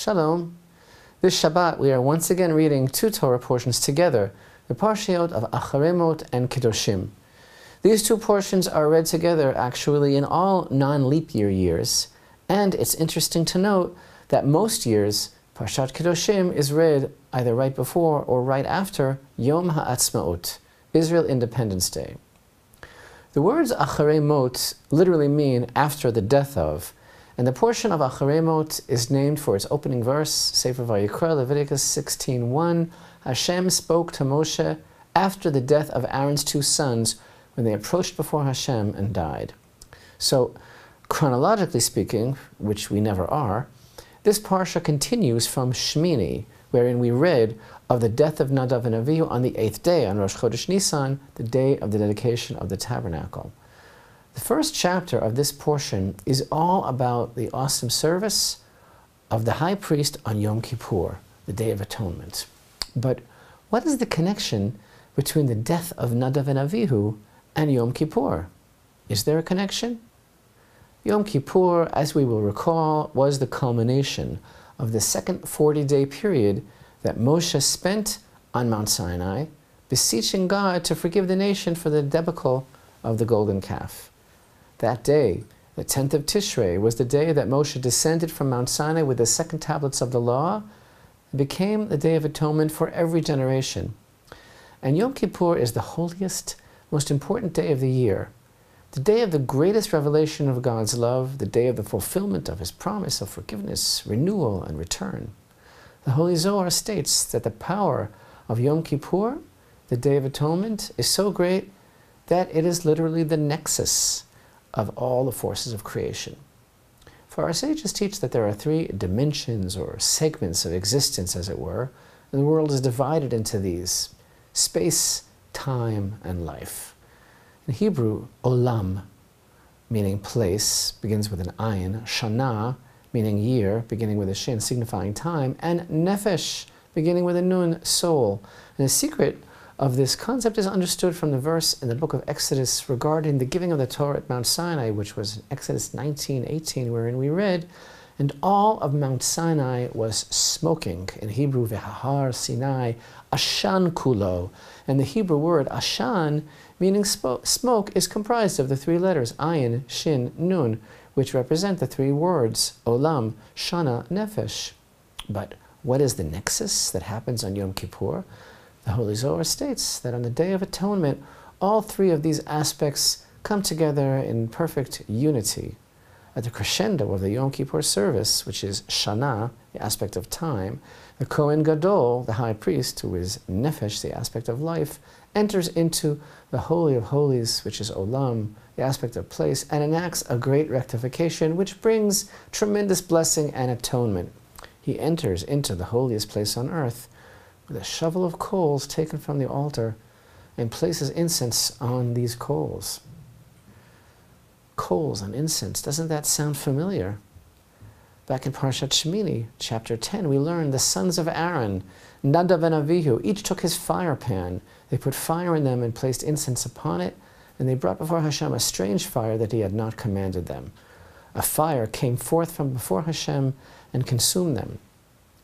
Shalom. This Shabbat we are once again reading two Torah portions together, the Parashat of Acharei Mot and Kedoshim. These two portions are read together actually in all non-leap year years, and it's interesting to note that most years Parashat Kedoshim is read either right before or right after Yom HaAtzmaut, Israel Independence Day. The words Acharei Mot literally mean after the death of, and the portion of Acharei Mot is named for its opening verse, Sefer Vayikra, Leviticus 16:1. HaShem spoke to Moshe after the death of Aaron's two sons when they approached before HaShem and died. So, chronologically speaking, which we never are, this parsha continues from Shmini, wherein we read of the death of Nadav and Avihu on the 8th day, on Rosh Chodesh Nisan, the day of the dedication of the tabernacle. The first chapter of this portion is all about the awesome service of the high priest on Yom Kippur, the Day of Atonement. But what is the connection between the death of Nadav and Avihu and Yom Kippur? Is there a connection? Yom Kippur, as we will recall, was the culmination of the second 40-day period that Moshe spent on Mount Sinai, beseeching God to forgive the nation for the debacle of the golden calf. That day, the 10th of Tishrei, was the day that Moshe descended from Mount Sinai with the second tablets of the law, and became the Day of Atonement for every generation. And Yom Kippur is the holiest, most important day of the year, the day of the greatest revelation of God's love, the day of the fulfillment of His promise of forgiveness, renewal, and return. The Holy Zohar states that the power of Yom Kippur, the Day of Atonement, is so great that it is literally the nexus of all the forces of creation. For our sages teach that there are three dimensions or segments of existence, as it were, and the world is divided into these: space, time, and life. In Hebrew, olam, meaning place, begins with an ayin, shana, meaning year, beginning with a shin, signifying time, and nefesh, beginning with a nun, soul. And the secret of this concept is understood from the verse in the book of Exodus regarding the giving of the Torah at Mount Sinai, which was Exodus 19:18, wherein we read, "And all of Mount Sinai was smoking," in Hebrew, v'hahar Sinai, ashan kulo. And the Hebrew word ashan, meaning smoke, is comprised of the three letters, ayin, shin, nun, which represent the three words, olam, shana, nefesh. But what is the nexus that happens on Yom Kippur? The Holy Zohar states that on the Day of Atonement, all three of these aspects come together in perfect unity. At the crescendo of the Yom Kippur service, which is Shana, the aspect of time, the Kohen Gadol, the high priest, who is Nefesh, the aspect of life, enters into the Holy of Holies, which is Olam, the aspect of place, and enacts a great rectification, which brings tremendous blessing and atonement. He enters into the holiest place on earth with a shovel of coals taken from the altar and places incense on these coals. Coals and incense, doesn't that sound familiar? Back in Parashat Shmini, chapter 10, we learn the sons of Aaron, Nadav and Avihu, each took his fire pan. They put fire in them and placed incense upon it, and they brought before HaShem a strange fire that He had not commanded them. A fire came forth from before HaShem and consumed them,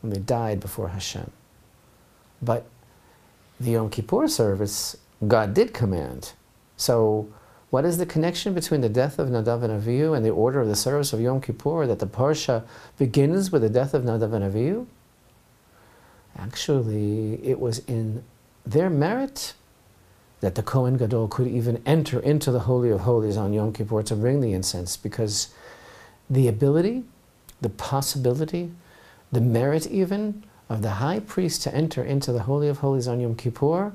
and they died before HaShem. But the Yom Kippur service, God did command. So what is the connection between the death of Nadav and Avihu and the order of the service of Yom Kippur, that the Parsha begins with the death of Nadav and Avihu? Actually, it was in their merit that the Kohen Gadol could even enter into the Holy of Holies on Yom Kippur to bring the incense, because the ability, the possibility, the merit even of the high priest to enter into the Holy of Holies on Yom Kippur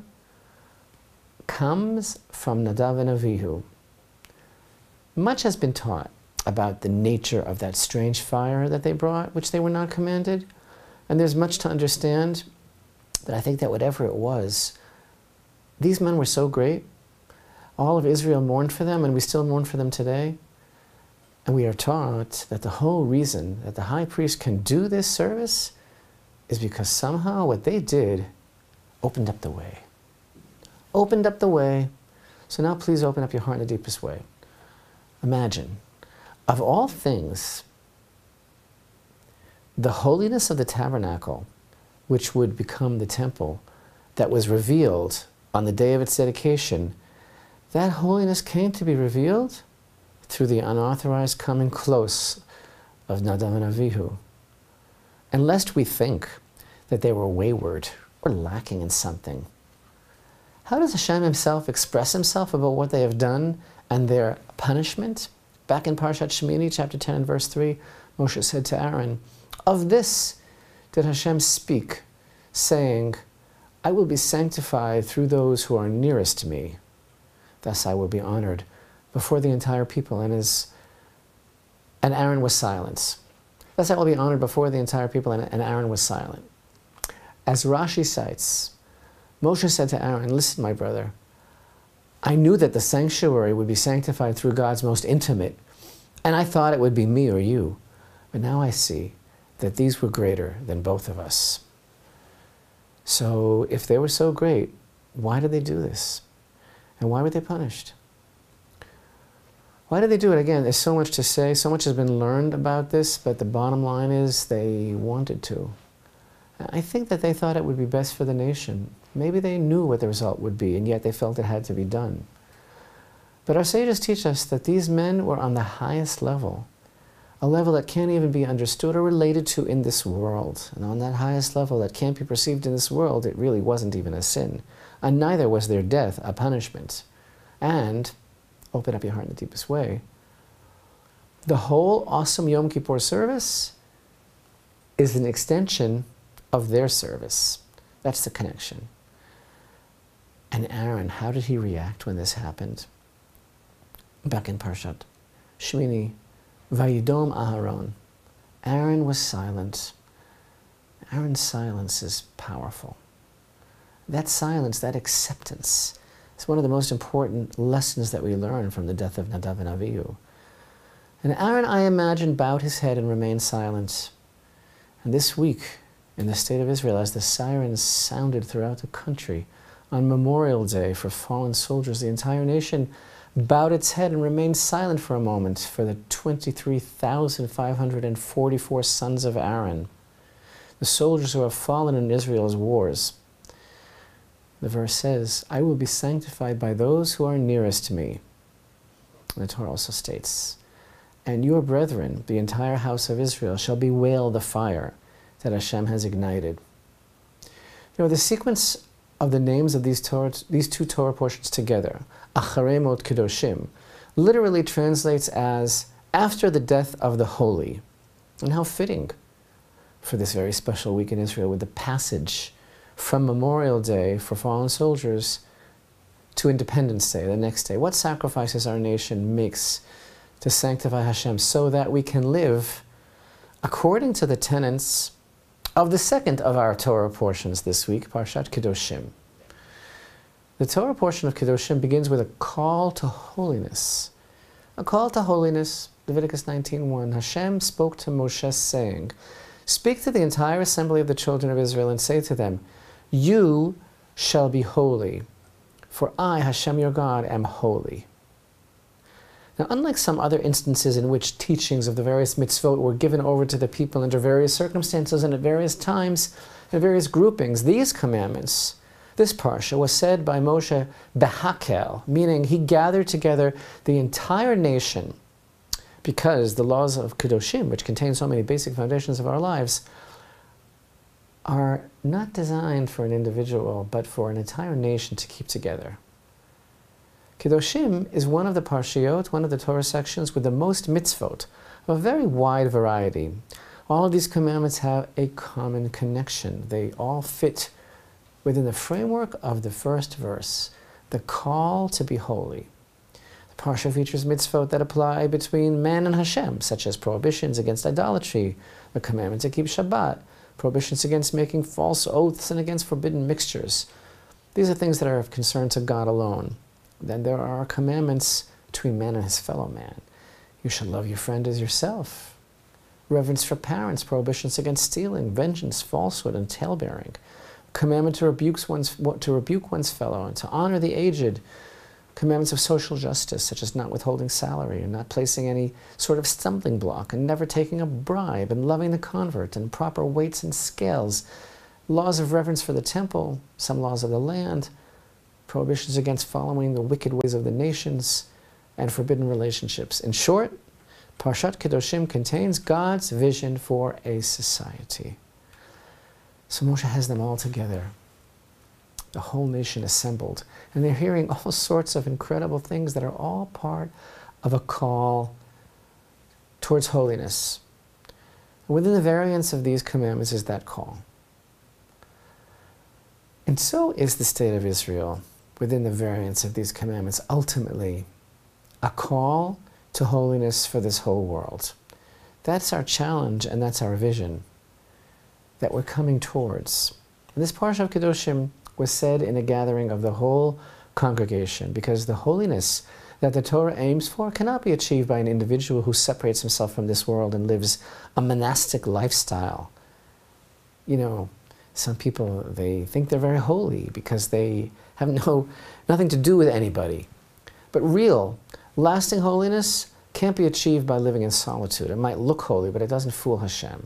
comes from Nadav and Avihu. Much has been taught about the nature of that strange fire that they brought, which they were not commanded, and there's much to understand, but I think that whatever it was, these men were so great. All of Israel mourned for them, and we still mourn for them today. And we are taught that the whole reason that the high priest can do this service is because somehow what they did opened up the way. Opened up the way. So now please open up your heart in the deepest way. Imagine, of all things, the holiness of the tabernacle, which would become the temple, that was revealed on the day of its dedication, that holiness came to be revealed through the unauthorized coming close of Nadav and Avihu. And lest we think that they were wayward or lacking in something, how does Hashem himself express himself about what they have done and their punishment? Back in Parashat Shemini, chapter 10 and verse 3, Moshe said to Aaron, "Of this did Hashem speak, saying, I will be sanctified through those who are nearest to me. Thus I will be honored before the entire people." And Aaron was silent. Thus I will be honored before the entire people, and Aaron was silent. As Rashi cites, Moshe said to Aaron, "Listen, my brother, I knew that the sanctuary would be sanctified through God's most intimate, and I thought it would be me or you. But now I see that these were greater than both of us." So if they were so great, why did they do this? And why were they punished? Why did they do it? Again, there's so much to say, so much has been learned about this, but the bottom line is they wanted to. I think that they thought it would be best for the nation. Maybe they knew what the result would be, and yet they felt it had to be done. But our sages teach us that these men were on the highest level, a level that can't even be understood or related to in this world. And on that highest level that can't be perceived in this world, it really wasn't even a sin. And neither was their death a punishment. And, open up your heart in the deepest way, the whole awesome Yom Kippur service is an extension of their service. That's the connection. And Aaron, how did he react when this happened? Back in Parashat Shemini, Vayidom Aharon. Aaron was silent. Aaron's silence is powerful. That silence, that acceptance, is one of the most important lessons that we learn from the death of Nadav and Avihu. And Aaron, I imagine, bowed his head and remained silent. And this week, in the state of Israel, as the sirens sounded throughout the country on Memorial Day for fallen soldiers, the entire nation bowed its head and remained silent for a moment for the 23,544 sons of Aaron, the soldiers who have fallen in Israel's wars. The verse says, "I will be sanctified by those who are nearest to me." And the Torah also states, "And your brethren, the entire house of Israel, shall bewail the fire that Hashem has ignited." You know, the sequence of the names of these two Torah portions together, Acharei Mot-Kedoshim, literally translates as after the death of the holy. And how fitting for this very special week in Israel with the passage from Memorial Day for fallen soldiers to Independence Day, the next day. What sacrifices our nation makes to sanctify Hashem so that we can live according to the tenets of the second of our Torah portions this week, Parashat Kedoshim. The Torah portion of Kedoshim begins with a call to holiness. A call to holiness, Leviticus 19:1. Hashem spoke to Moshe saying, "Speak to the entire assembly of the children of Israel and say to them, you shall be holy, for I, Hashem your God, am holy." Now, unlike some other instances in which teachings of the various mitzvot were given over to the people under various circumstances and at various times and various groupings, these commandments, this parsha, was said by Moshe behakel, meaning he gathered together the entire nation, because the laws of Kedoshim, which contain so many basic foundations of our lives, are not designed for an individual, but for an entire nation to keep together. Kedoshim is one of the parshiot, one of the Torah sections with the most mitzvot, of a very wide variety. All of these commandments have a common connection. They all fit within the framework of the first verse, the call to be holy. The parsha features mitzvot that apply between man and Hashem, such as prohibitions against idolatry, the commandment to keep Shabbat, prohibitions against making false oaths, and against forbidden mixtures. These are things that are of concern to God alone. Then there are commandments between man and his fellow man. You shall love your friend as yourself. Reverence for parents, prohibitions against stealing, vengeance, falsehood, and talebearing. Commandment to rebuke one's fellow and to honor the aged. commandments of social justice, such as not withholding salary and not placing any sort of stumbling block and never taking a bribe and loving the convert and proper weights and scales, laws of reverence for the temple, some laws of the land, prohibitions against following the wicked ways of the nations, and forbidden relationships. In short, Parashat Kedoshim contains God's vision for a society. So Moshe has them all together, the whole nation assembled, and they're hearing all sorts of incredible things that are all part of a call towards holiness. Within the variance of these commandments is that call. And so is the state of Israel, within the variance of these commandments, ultimately a call to holiness for this whole world. That's our challenge and that's our vision that we're coming towards. And this Parashat Kedoshim was said in a gathering of the whole congregation, because the holiness that the Torah aims for cannot be achieved by an individual who separates himself from this world and lives a monastic lifestyle. You know, some people, they think they're very holy because they have nothing to do with anybody. But real, lasting holiness can't be achieved by living in solitude. It might look holy, but it doesn't fool HaShem.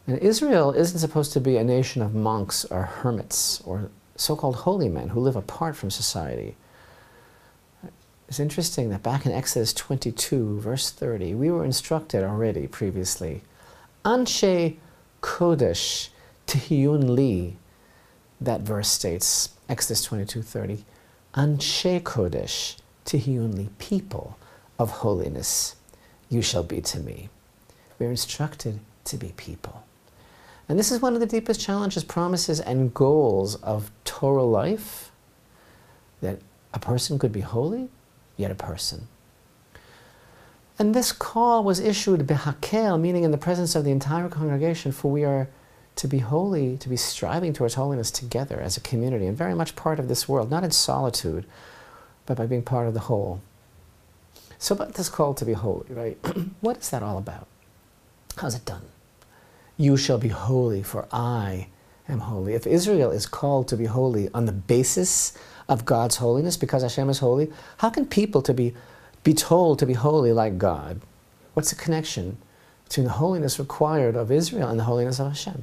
And Israel isn't supposed to be a nation of monks or hermits or so-called holy men who live apart from society. It's interesting that back in Exodus 22, verse 30, we were instructed already previously, Anshe Kodesh Tihiyun Li, that verse states, Exodus 22:30, Anshe Kodesh Tihiyun Li, people of holiness, you shall be to me. We're instructed to be people. And this is one of the deepest challenges, promises, and goals of Torah life, that a person could be holy, yet a person. And this call was issued behakel, meaning in the presence of the entire congregation, for we are to be holy, to be striving towards holiness together as a community, and very much part of this world, not in solitude, but by being part of the whole. So about this call to be holy, right? What is that all about? How's it done? You shall be holy, for I am holy. If Israel is called to be holy on the basis of God's holiness, because HaShem is holy, how can people be told to be holy like God? What's the connection between the holiness required of Israel and the holiness of HaShem?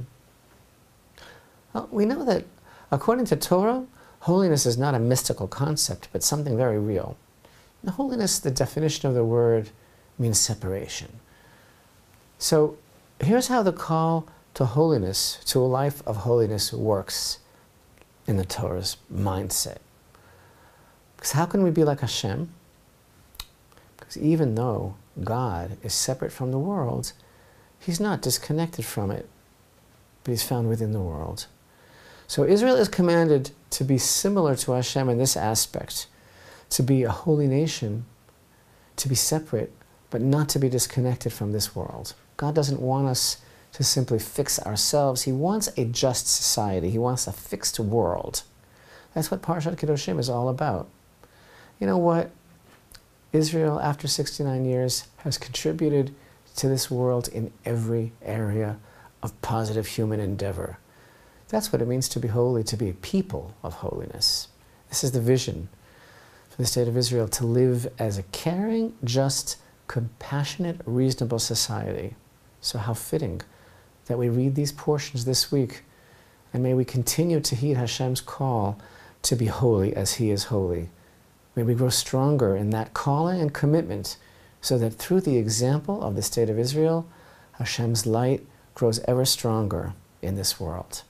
Well, we know that according to Torah, holiness is not a mystical concept, but something very real. And holiness, the definition of the word, means separation. So here's how the call to holiness, to a life of holiness, works in the Torah's mindset. Because how can we be like HaShem? Because even though God is separate from the world, He's not disconnected from it, but He's found within the world. So Israel is commanded to be similar to HaShem in this aspect, to be a holy nation, to be separate, but not to be disconnected from this world. God doesn't want us to simply fix ourselves. He wants a just society. He wants a fixed world. That's what Parashat Kedoshim is all about. You know what? Israel, after 69 years, has contributed to this world in every area of positive human endeavor. That's what it means to be holy, to be a people of holiness. This is the vision for the state of Israel, to live as a caring, just, compassionate, reasonable society. So how fitting that we read these portions this week, and may we continue to heed Hashem's call to be holy as He is holy. May we grow stronger in that calling and commitment, so that through the example of the state of Israel, Hashem's light grows ever stronger in this world.